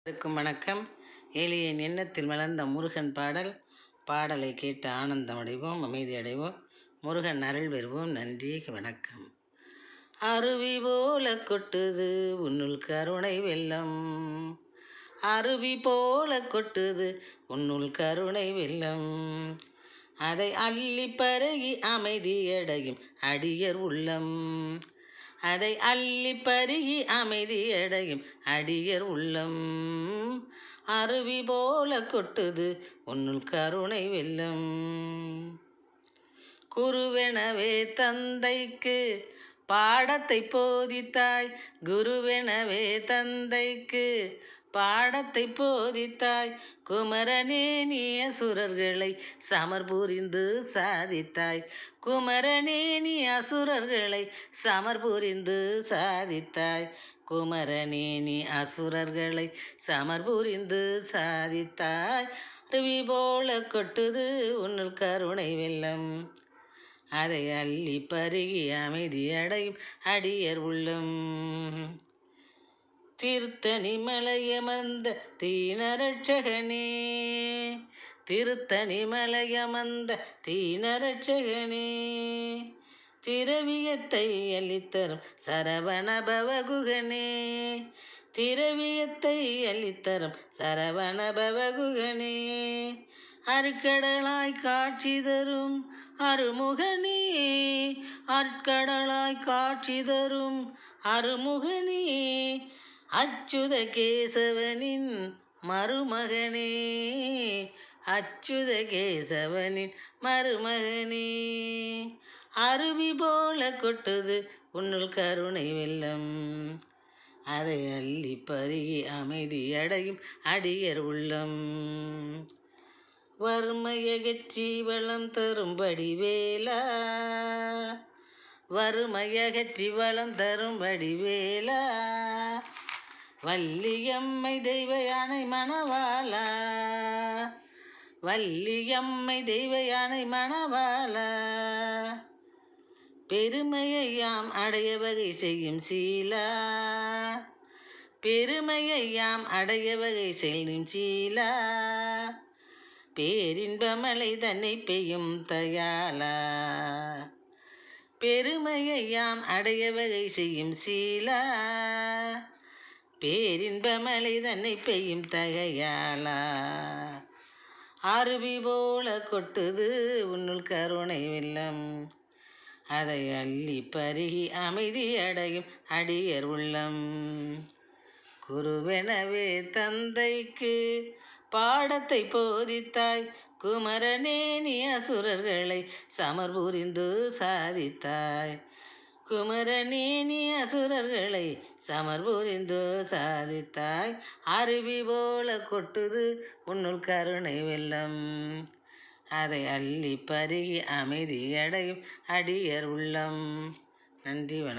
இருக்கும் வணக்கம். எளியன் எண்ணத்தில் மலர்ந்த முருகன் பாடலை கேட்டு ஆனந்தம் அடைவோம், அமைதி அடைவோம், முருகன் அருள் பெறுவோம். நன்றி, வணக்கம். அருவி போல கொட்டுது உன்னுள் கருணை வெள்ளம், அருவி போல கொட்டுது உன்னுள் கருணை வெள்ளம், அதை அள்ளி பருகி அமைதியடையும் அடியர் உள்ளம், அதை அள்ளி பருகி அமைதியடையும் அடியர் உள்ளம், அருவி போல கொட்டுது உன்னுள் கருணை வெள்ளம். குருவெனவே தந்தைக்கு பாடத்தை போதித்தாய், குருவெனவே தந்தைக்கு பாடத்தை போதித்தாய், குமரனே நீ அசுரர்களை சமர்புரிந்து சாதித்தாய், குமரனே நீ அசுரர்களை சமர்புரிந்து சாதித்தாய், குமரனே நீ அசுரர்களை சமர்புரிந்து சாதித்தாய், அருவி போல கொட்டுது உன்னுள் கருணை வெள்ளம், அதை அள்ளி பருகி அமைதியடையும் அடியர் உள்ளம். திருத்தணி மலையமர்ந்த தீனரட்சகனே, திருத்தணி மலையமர்ந்த தீனரட்சகனே, திரவியத்தை அளித்தரும் சரவண பவகுகனே, திரவியத்தை அளித்தரும் சரவண பவகுகனே, அருட்கடலாய் காட்சி தரும் அருமுகனே, அருட்கடலாய் காட்சி தரும் அருமுகனே, அச்சுத கேசவனின் மருமகனே, அச்சுத கேசவனின் மருமகனே, அருவி போல கொட்டுது உன்னுள் கருணை வெள்ளம், அதை அள்ளி பருகி அமைதி அடையும் அடியர் உள்ளம், வறுமையகற்றி வளம் தரும்படி வேலா, வறுமையகற்றி வளம் தரும்படி வேலா, வள்ளியம்மை தெய்வ யானை மணவாளா, வள்ளியம்மை தெய்வ யானை மணவாளா, பெருமையை யாம் அடைய வகை செய்யும் சீலா, பெருமையை யாம் அடைய வகை செய்யும் சீலா, பேரின்பமலை தன்னை பெய்யும் தயாலா, பெருமையை யாம் அடைய வகை செய்யும் சீலா, பேரின்பமலை தன்னை பெய்யும் தகையாலா, அருவி போல கொட்டுது உன்னுள் கருணை வெள்ளம், அதை அள்ளி பருகி அமைதி அடையும் அடியர் உள்ளம், குருவெனவே தந்தைக்கு பாடத்தை போதித்தாய், குமரனே நீ அசுரர்களை சமர்புரிந்து சாதித்தாய், குமரனே நீ அசுரர்களை சமர்புரிந்து சாதித்தாய், அருவி போல கொட்டுது உன்னுள் கருணை வெள்ளம், அதை அள்ளி பருகி அமைதி அடையும் அடியர் உள்ளம். நன்றி, வணக்கம்.